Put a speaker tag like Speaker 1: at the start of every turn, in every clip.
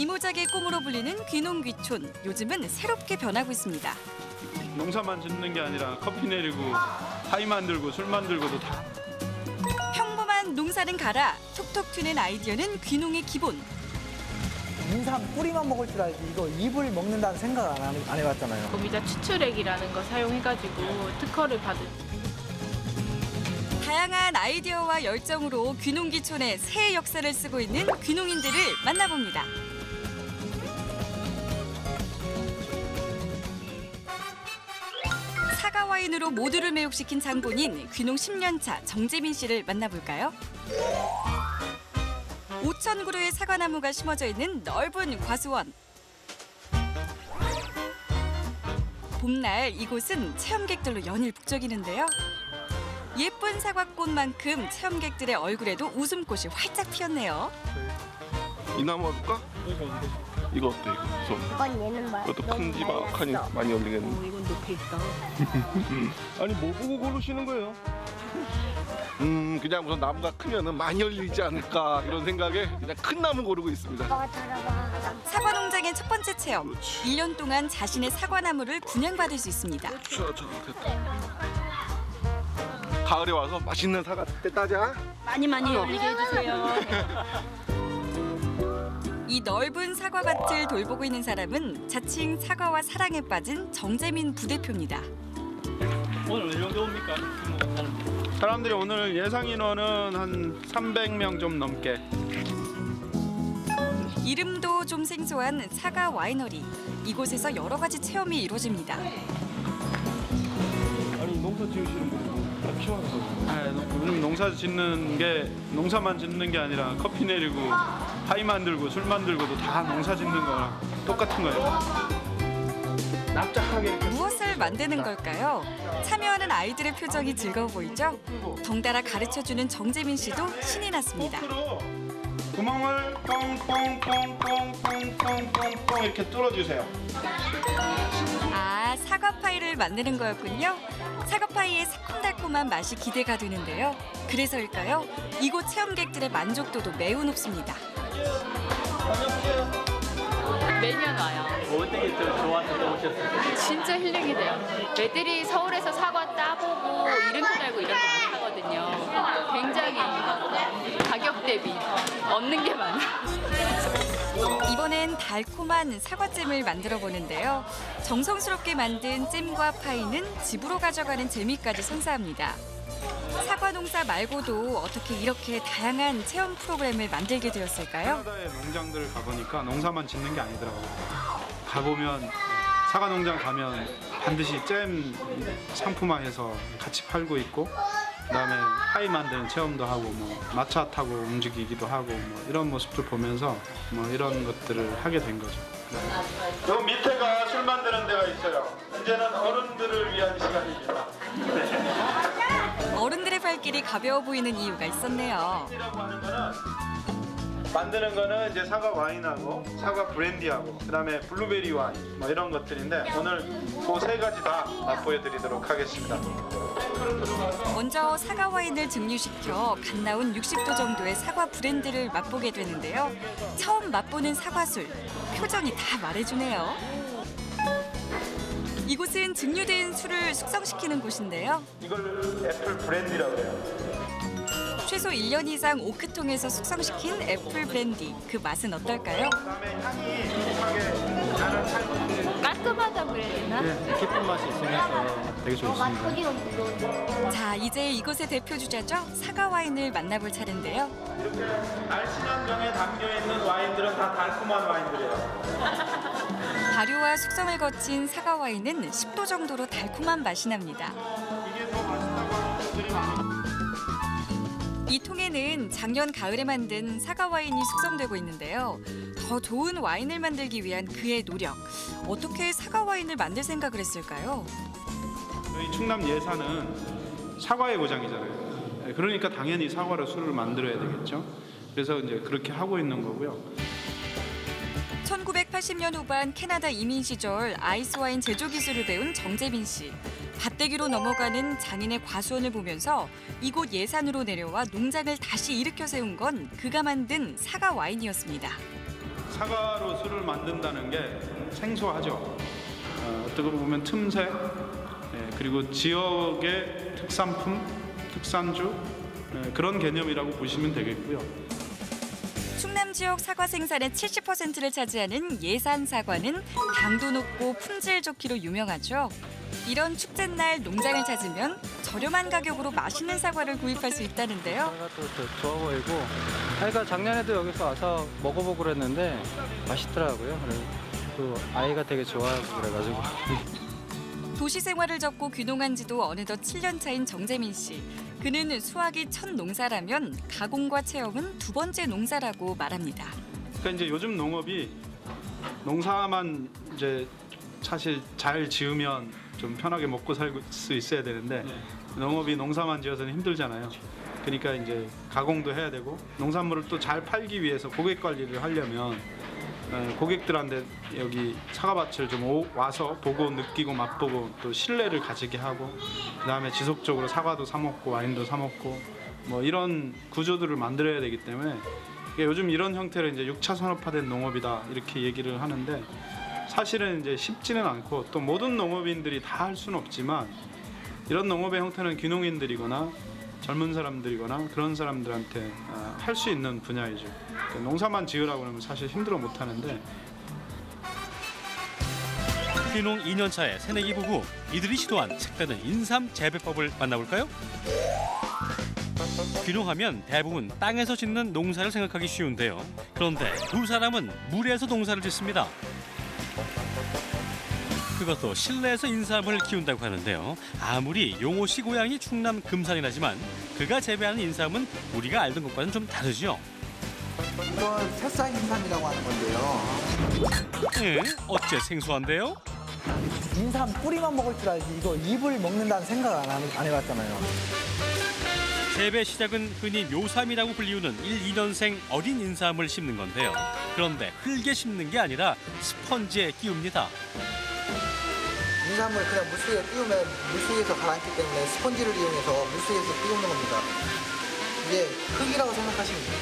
Speaker 1: 이모작의 꿈으로 불리는 귀농귀촌. 요즘은 새롭게 변하고 있습니다.
Speaker 2: 농사만 짓는 게 아니라 커피 내리고 파이 만들고 술 만들고도 다.
Speaker 1: 평범한 농사는 가라. 톡톡 튀는 아이디어는 귀농의 기본.
Speaker 3: 인삼 뿌리만 먹을 줄 알지 이거 잎을 먹는다는 생각 안 해봤잖아요.
Speaker 4: 거미자 추출액이라는 거 사용해가지고 특허를 받은.
Speaker 1: 다양한 아이디어와 열정으로 귀농귀촌의 새 역사를 쓰고 있는 귀농인들을 만나봅니다. 사과 와인으로 모두를 매혹시킨 장본인 귀농 10년차 정재민 씨를 만나볼까요? 5,000그루의 사과나무가 심어져 있는 넓은 과수원. 봄날 이곳은 체험객들로 연일 북적이는데요. 예쁜 사과꽃만큼 체험객들의 얼굴에도 웃음꽃이 활짝 피었네요.
Speaker 5: 이 나무 할까? 이거 어때 이거?
Speaker 6: 이건 얘는 뭐?
Speaker 5: 이것도 큼지막하니 많이 열리겠네.
Speaker 4: 이건 높이 있어.
Speaker 5: 아니 뭐 보고 고르시는 거예요? 그냥 우선 나무가 크면은 많이 열리지 않을까 이런 생각에 그냥 큰 나무 고르고 있습니다.
Speaker 6: 들어봐.
Speaker 1: 사과 농장의 첫 번째 체험. 1년 동안 자신의 사과나무를 분양받을 수 있습니다.
Speaker 5: 저 됐다. 가을에 와서 맛있는 사과 때 따자.
Speaker 4: 많이 열리게 해주세요.
Speaker 1: 이 넓은 사과밭을 돌보고 있는 사람은 자칭 사과와 사랑에 빠진 정재민 부대표입니다.
Speaker 2: 오늘 어느 정도 옵니까? 사람들이 오늘 예상 인원은 한 300명 좀 넘게.
Speaker 1: 이름도 좀 생소한 사과 와이너리. 이곳에서 여러 가지 체험이 이루어집니다.
Speaker 5: 아니 농사 지으시는 분들 다 키워서.
Speaker 2: 요즘 농사 짓는 게 농사만 짓는 게 아니라 커피 내리고 파이 만들고 술 만들고도 다 농사 짓는 거랑 똑같은 거예요.
Speaker 5: 납작하게 이렇게.
Speaker 1: 무엇을 만드는 걸까요? 참여하는 아이들의 표정이 즐거워 보이죠? 덩달아 가르쳐주는 정재민 씨도 신이 났습니다.
Speaker 2: 포크로 구멍을 뻥뻥뻥뻥뻥뻥뻥 이렇게 뚫어주세요.
Speaker 1: 아, 사과파이를 만드는 거였군요. 사과파이의 새콤달콤한 맛이 기대가 되는데요. 그래서일까요? 이곳 체험객들의 만족도도 매우 높습니다.
Speaker 4: 매년 와요.
Speaker 7: 어떻게 좀 좋아서 또 오셨어요?
Speaker 4: 진짜 힐링이 돼요. 애들이 서울에서 사과 따보고 이름표 달고 이런 거 못 하거든요. 굉장히 가격 대비 얻는 게 많아요.
Speaker 1: 이번엔 달콤한 사과잼을 만들어 보는데요. 정성스럽게 만든 잼과 파이는 집으로 가져가는 재미까지 선사합니다. 사과 농사 말고도 어떻게 이렇게 다양한 체험 프로그램을 만들게 되었을까요?
Speaker 2: 캐나다의 농장들 가보니까 농사만 짓는 게 아니더라고요. 가보면 사과 농장 가면 반드시 잼 상품화해서 같이 팔고 있고, 그다음에 파이 만드는 체험도 하고 뭐 마차 타고 움직이기도 하고 뭐 이런 모습들 보면서 뭐 이런 것들을 하게 된 거죠. 요 밑에가 술 만드는 데가 있어요. 이제는 어른들을 위한 시간입니다.
Speaker 1: 어른들의 발길이 가벼워 보이는 이유가 있었네요.
Speaker 2: 만드는 거는 이제 사과 와인하고 사과 브랜디하고 그다음에 블루베리 와인 뭐 이런 것들인데 오늘 그 세 가지 다 맛보여 드리도록 하겠습니다.
Speaker 1: 먼저 사과 와인을 증류시켜 갓 나온 60도 정도의 사과 브랜드를 맛보게 되는데요. 처음 맛보는 사과술, 표정이 다 말해주네요. 이곳은 증류된 술을 숙성시키는 곳인데요.
Speaker 2: 이걸 애플 브랜디라고 해요.
Speaker 1: 최소 1년 이상 오크통에서 숙성시킨 애플 브랜디. 그 맛은 어떨까요?
Speaker 2: 그다음에 향이 독하게 나는 향이
Speaker 4: 깔끔하다고 그래야 되나?
Speaker 2: 깊은 맛이 있으면서 되게 좋습니다.
Speaker 6: 크기가 무거워.
Speaker 1: 자, 이제 이곳의 대표 주자죠. 사과 와인을 만나볼 차례인데요.
Speaker 2: 이렇게 날씬한 병에 담겨있는 와인들은 다 달콤한 와인들이에요.
Speaker 1: 발효와 숙성을 거친 사과 와인은 10도 정도로 달콤한 맛이 납니다.
Speaker 2: 이게 더 맛있다고 하는 분들이 많아요.
Speaker 1: 이 통에는 작년 가을에 만든 사과 와인이 숙성되고 있는데요. 더 좋은 와인을 만들기 위한 그의 노력. 어떻게 사과 와인을 만들 생각을 했을까요?
Speaker 2: 저희 충남 예산은 사과의 고장이잖아요. 그러니까 당연히 사과로 술을 만들어야 되겠죠. 그래서 이제 그렇게 하고 있는 거고요.
Speaker 1: 1980년 후반 캐나다 이민 시절 아이스 와인 제조 기술을 배운 정재민 씨. 밭대기로 넘어가는 장인의 과수원을 보면서 이곳 예산으로 내려와 농장을 다시 일으켜 세운 건 그가 만든 사과 와인이었습니다.
Speaker 2: 사과로 술을 만든다는 게 생소하죠. 어떻게 보면 틈새, 그리고 지역의 특산품, 특산주 그런 개념이라고 보시면 되겠고요.
Speaker 1: 충남 지역 사과 생산의 70%를 차지하는 예산 사과는 당도 높고 품질 좋기로 유명하죠. 이런 축제날 농장을 찾으면 저렴한 가격으로 맛있는 사과를 구입할 수 있다는데요.
Speaker 8: 사과가 또 좋아 보이고, 아이가 작년에도 여기서 와서 먹어보고 그랬는데 맛있더라고요. 그래서 또 아이가 되게 좋아하고 그래가지고.
Speaker 1: 도시 생활을 접고 귀농한 지도 어느덧 7년 차인 정재민 씨. 그는 수확이 첫 농사라면 가공과 체험은 두 번째 농사라고 말합니다.
Speaker 2: 그러니까 이제 요즘 농업이 농사만 이제 사실 잘 지으면 좀 편하게 먹고 살 수 있어야 되는데 농업이 농사만 지어서는 힘들잖아요. 그러니까 이제 가공도 해야 되고 농산물을 또 잘 팔기 위해서 고객 관리를 하려면 고객들한테 여기 사과밭을 좀 와서 보고 느끼고 맛보고 또 신뢰를 가지게 하고 그다음에 지속적으로 사과도 사 먹고 와인도 사 먹고 뭐 이런 구조들을 만들어야 되기 때문에 요즘 이런 형태로 이제 6차 산업화된 농업이다 이렇게 얘기를 하는데 사실은 이제 쉽지는 않고 또 모든 농업인들이 다 할 수는 없지만 이런 농업의 형태는 귀농인들이거나 젊은 사람들이거나 그런 사람들한테 할 수 있는 분야이죠. 농사만 지으라고 하면 사실 힘들어 못 하는데.
Speaker 9: 귀농 2년 차의 새내기 부부, 이들이 시도한 색다른 인삼 재배법을 만나볼까요? 귀농하면 대부분 땅에서 짓는 농사를 생각하기 쉬운데요. 그런데 두 사람은 물에서 농사를 짓습니다. 그것도 실내에서 인삼을 키운다고 하는데요. 아무리 용호 씨 고향이 충남 금산이라지만 그가 재배하는 인삼은 우리가 알던 것과는 좀 다르죠.
Speaker 3: 이건 새싹 인삼이라고 하는 건데요.
Speaker 9: 어째 생소한데요?
Speaker 3: 인삼 뿌리만 먹을 줄 알지 이거 잎을 먹는다는 생각 안 해봤잖아요.
Speaker 9: 재배 시작은 흔히 묘삼이라고 불리우는 1, 2년생 어린 인삼을 심는 건데요. 그런데 흙에 심는 게 아니라 스펀지에 끼웁니다.
Speaker 3: 인삼을 그냥 물속에 띄우면 물속에서 가라앉기 때문에 스펀지를 이용해서 물속에서 띄우는 겁니다. 이게 흙이라고 생각하시면 돼요.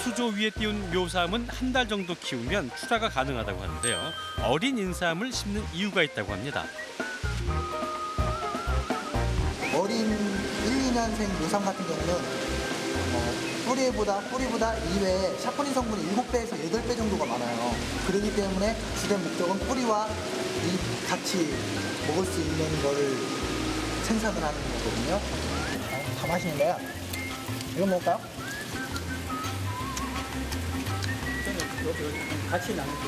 Speaker 9: 수조 위에 띄운 묘삼은 한 달 정도 키우면 출하가 가능하다고 하는데요. 어린 인삼을 심는 이유가 있다고 합니다.
Speaker 3: 어린 1, 2년생 묘삼 같은 경우는 뿌리보다 이외에 샤포닌 성분이 7배에서 8배 정도가 많아요. 그렇기 때문에 주된 목적은 뿌리와 잎 같이 먹을 수 있는 거를 생산을 하는 거거든요. 다 맛있는데요. 이거 먹을까요?
Speaker 7: 같이 나누고.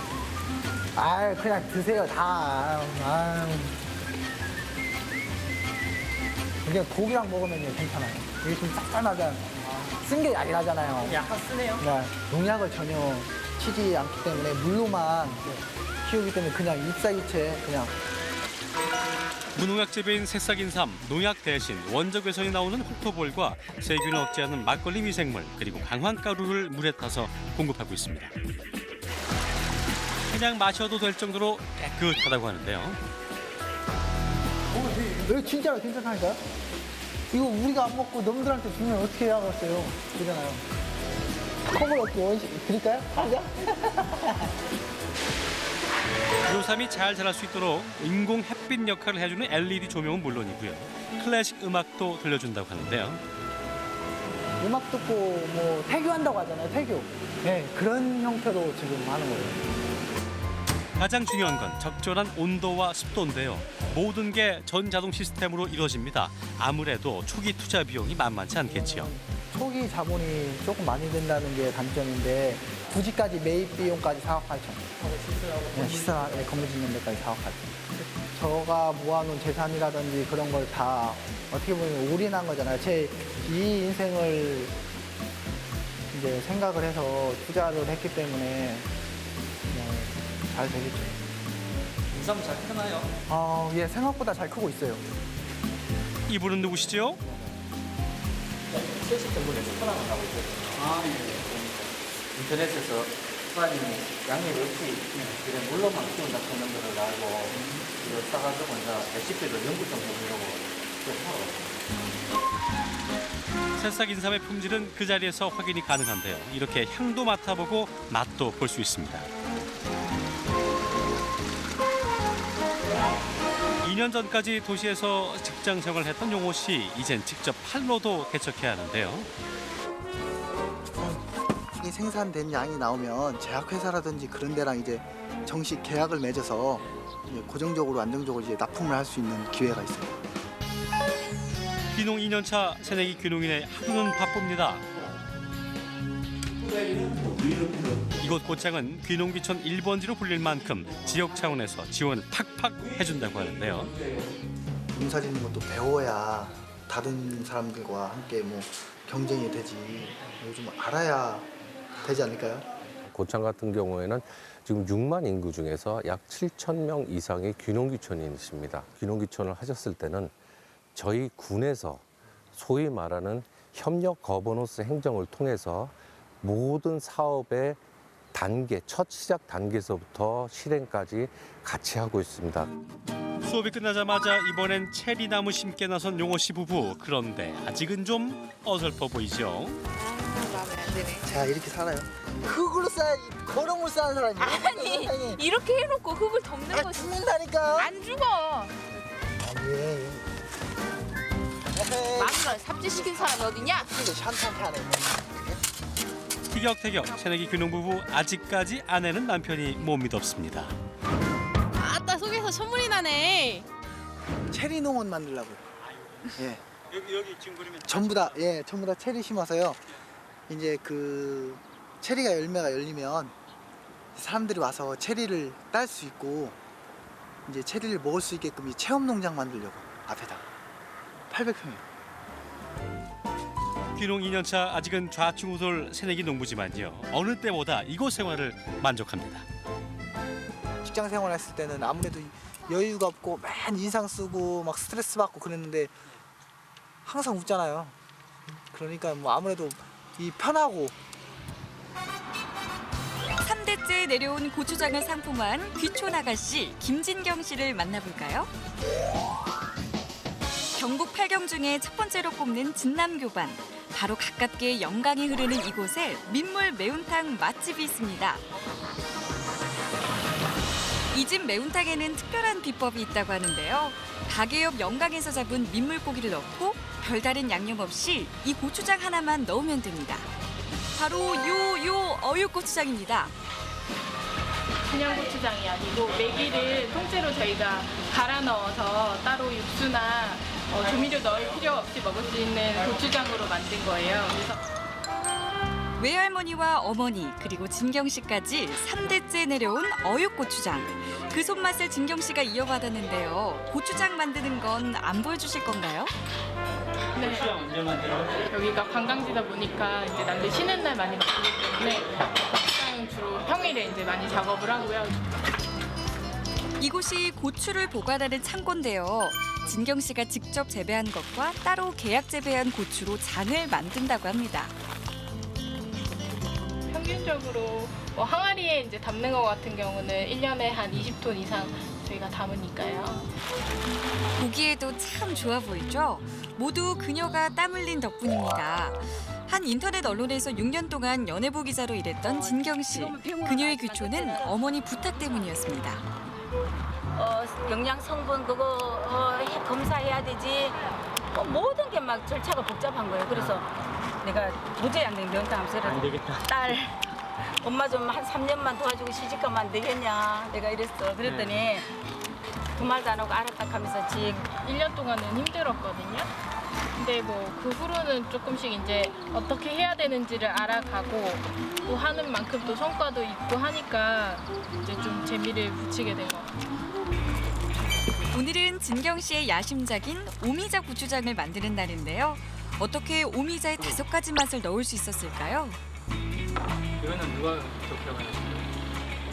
Speaker 3: 아, 그냥 드세요 다. 이게 고기랑 먹으면 괜찮아요. 이게 좀 짭짤하잖아요. 쓴 게 아니라잖아요.
Speaker 7: 약간 쓰네요.
Speaker 3: 그러니까 농약을 전혀 치지 않기 때문에 물로만 키우기 때문에 그냥 잎사귀채 그냥.
Speaker 9: 무농약 재배인 새싹 인삼, 농약 대신 원적외선이 나오는 옥토볼과 세균을 억제하는 막걸리 미생물 그리고 강황가루를 물에 타서 공급하고 있습니다. 그냥 마셔도 될 정도로 깨끗하다고 하는데요.
Speaker 3: 이거 진짜로 괜찮다니까요? 이거 우리가 안 먹고 놈들한테 주면 어떻게 하겠어요? 그러잖아요. 컵을 어떻게 드릴까요? 가자.
Speaker 9: 묘삼이 잘 자랄 수 있도록 인공 햇빛 역할을 해주는 LED 조명은 물론이고요. 클래식 음악도 들려준다고 하는데요.
Speaker 3: 음악 듣고 뭐 태교한다고 하잖아요. 태교. 네, 그런 형태로 지금 하는 거예요.
Speaker 9: 가장 중요한 건 적절한 온도와 습도인데요. 모든 게 전자동 시스템으로 이루어집니다. 아무래도 초기 투자 비용이 만만치 않겠지요.
Speaker 3: 초기 자본이 조금 많이 든다는 게 단점인데 부지까지 매입 비용까지 4억 8천. 네, 시설, 네, 건물 짓는 데까지 4억 8천. 저가 모아놓은 재산이라든지 그런 걸 다 어떻게 보면 올인한 거잖아요. 제 이 인생을 이제 생각을 해서 투자를 했기 때문에 잘 되겠죠.
Speaker 7: 인삼 잘 크나요?
Speaker 3: 예, 생각보다 잘 크고 있어요.
Speaker 9: 이분은 누구시죠?
Speaker 7: 70 정도 내서 사람을 하고 있거든요. 인터넷에서 사장님이 양념 없이 그냥 물로만 키운다 하는 거를 알고 이걸 싸가지고 이제 레시피를 연구 좀 해보려고 좀 하러 왔습니다.
Speaker 9: 새싹 인삼의 품질은 그 자리에서 확인이 가능한데요. 이렇게 향도 맡아보고 맛도 볼 수 있습니다. 2년 전까지 도시에서 직장 생활했던 용호 씨, 이젠 직접 팔로도 개척해야 하는데요.
Speaker 3: 이 생산된 양이 나오면 제약회사라든지 그런 데랑 이제 정식 계약을 맺어서 이제 고정적으로 안정적으로 이제 납품을 할 수 있는 기회가 있어요.
Speaker 9: 귀농 2년차 새내기 귀농인의 하루는 바쁩니다. 이곳 고창은 귀농귀촌 1번지로 불릴 만큼 지역 차원에서 지원을 팍팍 해준다고 하는데요.
Speaker 3: 농사 짓는 것도 배워야 다른 사람들과 함께 뭐 경쟁이 되지. 요즘 알아야 되지 않을까요?
Speaker 10: 고창 같은 경우에는 지금 6만 인구 중에서 약 7천 명 이상의 귀농귀촌인이 있습니다. 귀농귀촌을 하셨을 때는 저희 군에서 소위 말하는 협력 거버넌스 행정을 통해서 모든 사업의 단계, 첫 시작 단계에서부터 실행까지 같이 하고 있습니다.
Speaker 9: 수업이 끝나자마자 이번엔 체리나무 심게 나선 용호 씨 부부. 그런데 아직은 좀 어설퍼 보이죠.
Speaker 6: 마음에 안 드네.
Speaker 3: 제가 이렇게 살아요. 흙으로 쌓아야지 거렁으로 쌓는 사람이
Speaker 6: 아니 이렇게 해놓고 흙을 덮는 거
Speaker 3: 죽는다니까요.
Speaker 6: 안 죽어.
Speaker 3: 예.
Speaker 6: 마누라 삽질시킨 사람이 어디냐?
Speaker 3: 이거 샨탄케 하네.
Speaker 9: 티격태격 새내기 귀농 부부, 아직까지 아내는 남편이 못 믿었습니다.
Speaker 6: 아따 속에서 선물이 나네.
Speaker 3: 체리 농원 만들려고요. 예.
Speaker 2: 여기 지금 그러면
Speaker 3: 전부 다 체리 심어서요. 이제 그 체리가 열매가 열리면 사람들이 와서 체리를 딸 수 있고 이제 체리를 먹을 수 있게끔 이 체험 농장 만들려고 앞에다 800평이요.
Speaker 9: 귀농 2년차 아직은 좌충우돌 새내기 농부지만요. 어느 때보다 이곳 생활을 만족합니다.
Speaker 3: 직장 생활했을 때는 아무래도 여유가 없고 맨 인상 쓰고 막 스트레스 받고 그랬는데 항상 웃잖아요. 그러니까 뭐 아무래도 이 편하고
Speaker 1: 3대째 내려온 고추장을 상품화한 귀촌 아가씨 김진경 씨를 만나볼까요? 경북 8경 중에 첫 번째로 꼽는 진남교반. 바로 가깝게 영강이 흐르는 이곳에 민물 매운탕 맛집이 있습니다. 이 집 매운탕에는 특별한 비법이 있다고 하는데요. 가게 옆 영강에서 잡은 민물고기를 넣고 별다른 양념 없이 이 고추장 하나만 넣으면 됩니다. 바로 요 어육고추장입니다.
Speaker 4: 그냥 고추장이 아니고 메기를 통째로 저희가 갈아 넣어서 따로 육수나 조미료 넣을 필요 없이 먹을 수 있는 고추장으로 만든 거예요. 그래서
Speaker 1: 외할머니와 어머니 그리고 진경 씨까지 3대째 내려온 어육고추장. 그 손맛을 진경 씨가 이어받았는데요. 고추장 만드는 건 안 보여주실 건가요?
Speaker 4: 네. 여기가 관광지다 보니까 이제 남들 쉬는 날 많이 바쁘기 때문에 고추장 주로 평일에 이제 많이 작업을 하고요.
Speaker 1: 이곳이 고추를 보관하는 창고인데요. 진경 씨가 직접 재배한 것과 따로 계약 재배한 고추로 장을 만든다고 합니다.
Speaker 4: 평균적으로 항아리에 이제 담는 것 같은 경우는 1년에 한 20톤 이상 저희가 담으니까요.
Speaker 1: 보기에도 참 좋아 보이죠? 모두 그녀가 땀 흘린 덕분입니다. 한 인터넷 언론에서 6년 동안 연예부 기자로 일했던 진경 씨. 그녀의 귀촌은 어머니 부탁 때문이었습니다.
Speaker 11: 영양 성분 그거 검사해야 되지. 모든 게 막 절차가 복잡한 거예요. 그래서 내가 도저히 안 되는 명탕 하면서 딸 엄마 좀 한 3년만 도와주고 시집가면 안 되겠냐. 내가 이랬어. 그랬더니 그 말도 안 하고 알았다 하면서
Speaker 4: 1년 동안은 힘들었거든요. 근데 뭐 그 후로는 조금씩 이제 어떻게 해야 되는지를 알아가고 또 하는 만큼 또 성과도 있고 하니까 이제 좀 재미를 붙이게 된 것 같아요.
Speaker 1: 오늘은 진경 씨의 야심작인 오미자 고추장을 만드는 날인데요. 어떻게 오미자의 5가지 맛을 넣을 수 있었을까요?
Speaker 7: 이거는 누가 좋다고 하셨어요?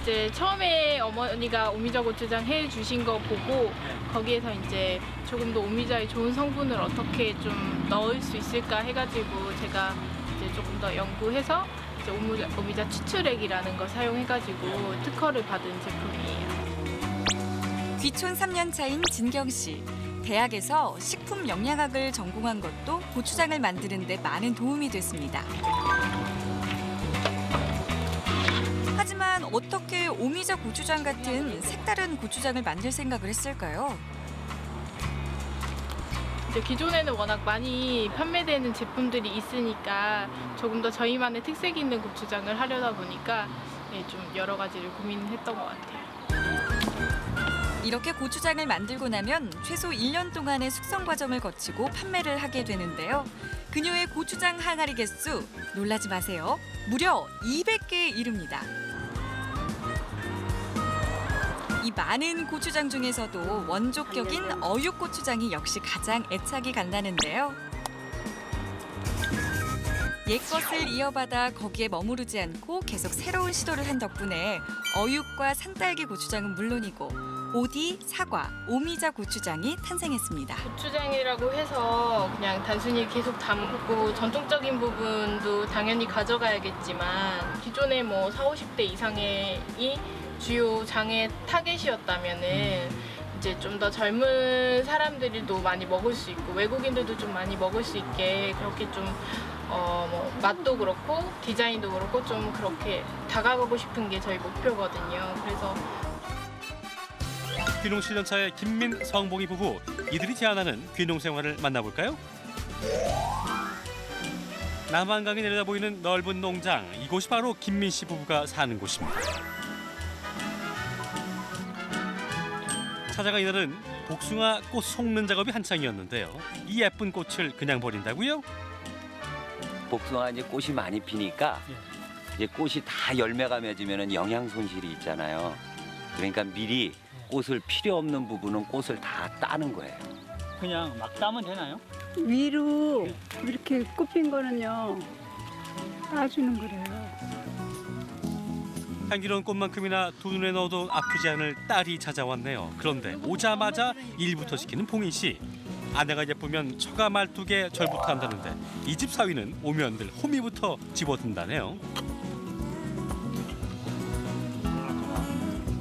Speaker 4: 이제 처음에 어머니가 오미자 고추장 해주신 거 보고 거기에서 이제 조금 더 오미자의 좋은 성분을 어떻게 좀 넣을 수 있을까 해가지고 제가 이제 조금 더 연구해서 이제 오미자 추출액이라는 걸 사용해가지고 특허를 받은 제품이에요.
Speaker 1: 귀촌 3년 차인 진경 씨. 대학에서 식품 영양학을 전공한 것도 고추장을 만드는 데 많은 도움이 됐습니다. 하지만 어떻게 오미자 고추장 같은 색다른 고추장을 만들 생각을 했을까요?
Speaker 4: 이제 기존에는 워낙 많이 판매되는 제품들이 있으니까 조금 더 저희만의 특색 있는 고추장을 하려다 보니까 좀 여러 가지를 고민했던 것 같아요.
Speaker 1: 이렇게 고추장을 만들고 나면 최소 1년 동안의 숙성 과정을 거치고 판매를 하게 되는데요. 그녀의 고추장 항아리 개수 놀라지 마세요. 무려 200개에 이릅니다. 이 많은 고추장 중에서도 원조격인 어육 고추장이 역시 가장 애착이 간다는데요. 옛것을 이어받아 거기에 머무르지 않고 계속 새로운 시도를 한 덕분에 어육과 산딸기 고추장은 물론이고 오디, 사과, 오미자 고추장이 탄생했습니다.
Speaker 4: 고추장이라고 해서 그냥 단순히 계속 담고 전통적인 부분도 당연히 가져가야겠지만 기존에 뭐 40, 50대 이상의 이 주요 장애 타겟이었다면은 이제 좀 더 젊은 사람들도 많이 먹을 수 있고 외국인들도 좀 많이 먹을 수 있게 그렇게 좀 뭐 맛도 그렇고 디자인도 그렇고 좀 그렇게 다가가고 싶은 게 저희 목표거든요. 그래서
Speaker 9: 귀농 7년차의 김민, 성봉이 부부. 이들이 제안하는 귀농 생활을 만나볼까요? 남한강이 내려다 보이는 넓은 농장. 이곳이 바로 김민 씨 부부가 사는 곳입니다. 찾아간 이날은 복숭아 꽃 속는 작업이 한창이었는데요. 이 예쁜 꽃을 그냥 버린다고요?
Speaker 12: 복숭아 이제 꽃이 많이 피니까 이제 꽃이 다 열매가 맺으면 영양 손실이 있잖아요. 그러니까 미리 꽃을 필요 없는 부분은 꽃을 다 따는 거예요.
Speaker 13: 그냥 막 따면 되나요?
Speaker 14: 위로 이렇게 꼽힌 거는요 따주는 거래요.
Speaker 9: 향기로운 꽃만큼이나 두 눈에 넣어도 아프지 않을 딸이 찾아왔네요. 그런데 오자마자 일부터 시키는 봉인 씨. 아내가 예쁘면 처가 말뚝에 절부터 한다는데 이 집 사위는 오면 늘 호미부터 집어든다네요.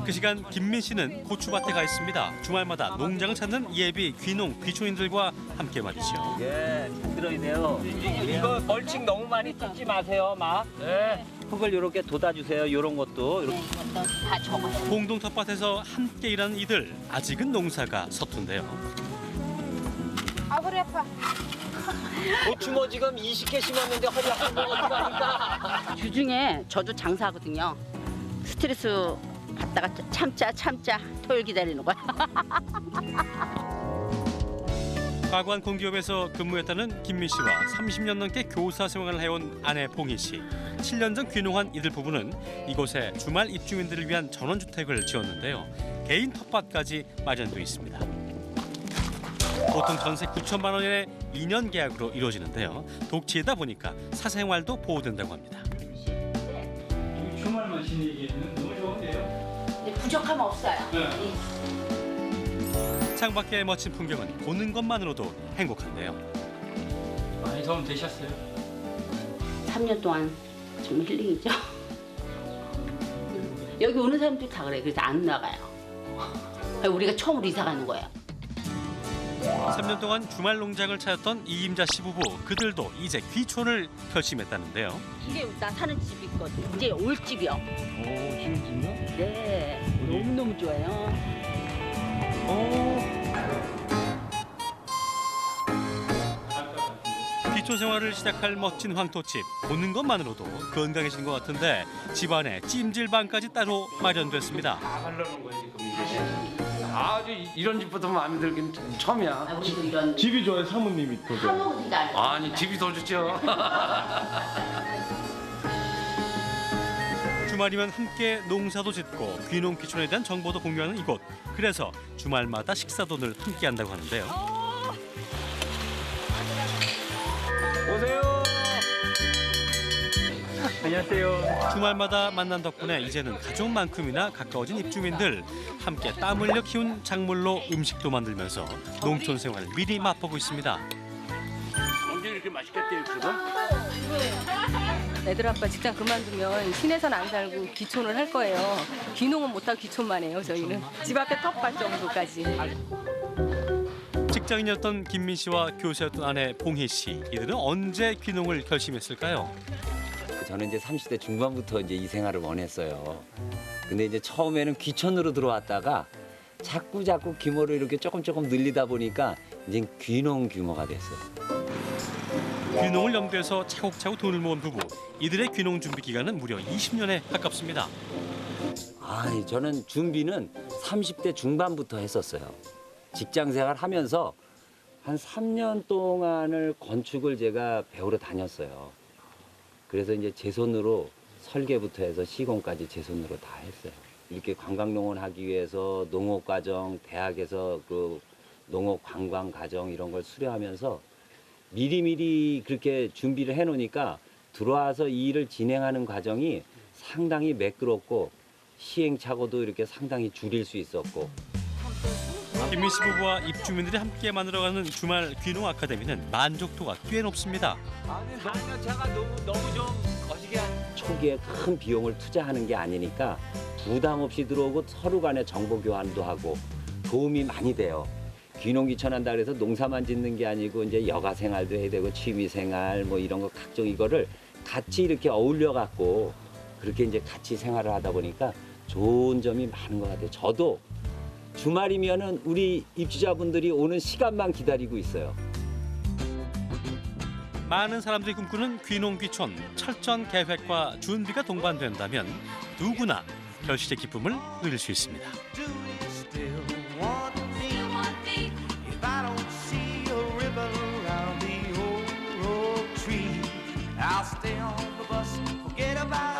Speaker 9: 그 시간 김민 씨는 고추밭에 가 있습니다. 주말마다 농장을 찾는 예비 귀농 귀촌인들과 함께 말이죠.
Speaker 12: 예, 잘 들어야 돼요. 이거 멀칭 너무 많이 뜯지 마세요, 막. 네. 흙을 이렇게 돋아주세요. 이런 것도. 이렇게.
Speaker 11: 다 적어요.
Speaker 9: 공동 텃밭에서 함께 일하는 이들. 아직은 농사가 서툰데요.
Speaker 6: 아 허리 아파.
Speaker 12: 고추 뭐 지금 20개 심었는데 허리 아픈 거 어떡하니까.
Speaker 11: 주중에 저도 장사하거든요. 스트레스 받다가 참자 토요일 기다리는 거야.
Speaker 9: 과관 공기업에서 근무했다는 김민 씨와 30년 넘게 교사 생활을 해온 아내 봉희 씨. 7년 전 귀농한 이들 부부는 이곳에 주말 입주민들을 위한 전원주택을 지었는데요. 개인 텃밭까지 마련돼 있습니다. 보통 전세 9천만 원의 2년 계약으로 이루어지는데요. 독지이다 보니까 사생활도 보호된다고 합니다.
Speaker 13: 주말만 지내기에는 너무 좋은데요?
Speaker 11: 부족함 없어요.
Speaker 9: 창밖의 멋진 풍경은 보는 것만으로도 행복한데요.
Speaker 13: 많이 도움 되셨어요?
Speaker 11: 3년 동안 좀 힐링이죠. 여기 오는 사람들이 다 그래. 그래서 안 나가요. 우리가 처음으로 이사 가는 거예요.
Speaker 9: 3년 동안 주말 농장을 찾았던 이임자 씨 부부. 그들도 이제 귀촌을 결심했다는데요.
Speaker 11: 이게 나 사는 집이 있거든요. 이제 올 집이요.
Speaker 13: 오, 지금요?
Speaker 11: 네, 너무너무 좋아요.
Speaker 9: 귀촌 생활을 시작할 멋진 황토집. 보는 것만으로도 건강해진 것 같은데 집안에 찜질방까지 따로 마련됐습니다.
Speaker 15: 하려는 거야 지금 이게. 아주 이런 집부터 마음에 들긴 처음이야.
Speaker 11: 우리도 이런
Speaker 15: 집이 좋아요, 사모님이 더 좋아요.
Speaker 11: 사모님이다.
Speaker 15: 아니 집이 더 좋죠.
Speaker 9: 주말이면 함께 농사도 짓고 귀농 귀촌에 대한 정보도 공유하는 이곳. 그래서 주말마다 식사도 늘 함께한다고 하는데요.
Speaker 15: 오세요.
Speaker 13: 안녕하세요.
Speaker 9: 주말마다 만난 덕분에 이제는 가족만큼이나 가까워진 입주민들. 함께 땀 흘려 키운 작물로 음식도 만들면서 농촌 생활을 미리 맛보고 있습니다.
Speaker 15: 언제 이렇게 맛있겠대요, 그거?
Speaker 16: 애들 아빠 직장 그만두면 시내선 안 살고 귀촌을 할 거예요. 귀농은 못하고 귀촌만 해요, 저희는. 집 앞에 텃밭 정도까지.
Speaker 9: 직장인이었던 김민 씨와 교사였던 아내 봉희 씨. 이들은 언제 귀농을 결심했을까요?
Speaker 12: 저는 이제 30대 중반부터 이제 이 생활을 원했어요. 근데 이제 처음에는 귀촌으로 들어왔다가 자꾸 규모를 이렇게 조금 늘리다 보니까 이제 귀농 규모가 됐어요.
Speaker 9: 귀농을 염두해서 차곡차곡 돈을 모은 부부. 이들의 귀농 준비 기간은 무려 20년에 가깝습니다.
Speaker 12: 저는 준비는 30대 중반부터 했었어요. 직장 생활 하면서 한 3년 동안을 건축을 제가 배우러 다녔어요. 그래서 이제 제 손으로 설계부터 해서 시공까지 제 손으로 다 했어요. 이렇게 관광농원 하기 위해서 농업 과정, 대학에서 그 농업 관광 과정 이런 걸 수료하면서 미리미리 그렇게 준비를 해놓으니까 들어와서 이 일을 진행하는 과정이 상당히 매끄럽고 시행착오도 이렇게 상당히 줄일 수 있었고.
Speaker 9: 김민 씨 부부와 입주민들이 함께 만들어가는 주말 귀농 아카데미는 만족도가 꽤 높습니다.
Speaker 12: 제가 너무 좀 거시기한. 초기에 큰 비용을 투자하는 게 아니니까 부담 없이 들어오고 서로 간에 정보 교환도 하고 도움이 많이 돼요. 귀농 귀촌한다 그래서 농사만 짓는 게 아니고 이제 여가 생활도 해야 되고 취미 생활 뭐 이런 거 각종 이거를 같이 이렇게 어울려 갖고 그렇게 이제 같이 생활을 하다 보니까 좋은 점이 많은 것 같아요. 저도 주말이면은 우리 입주자분들이 오는 시간만 기다리고 있어요.
Speaker 9: 많은 사람들이 꿈꾸는 귀농 귀촌 철저한 계획과 준비가 동반된다면 누구나 결실의 기쁨을 누릴 수 있습니다.
Speaker 17: I'll stay on the bus, forget about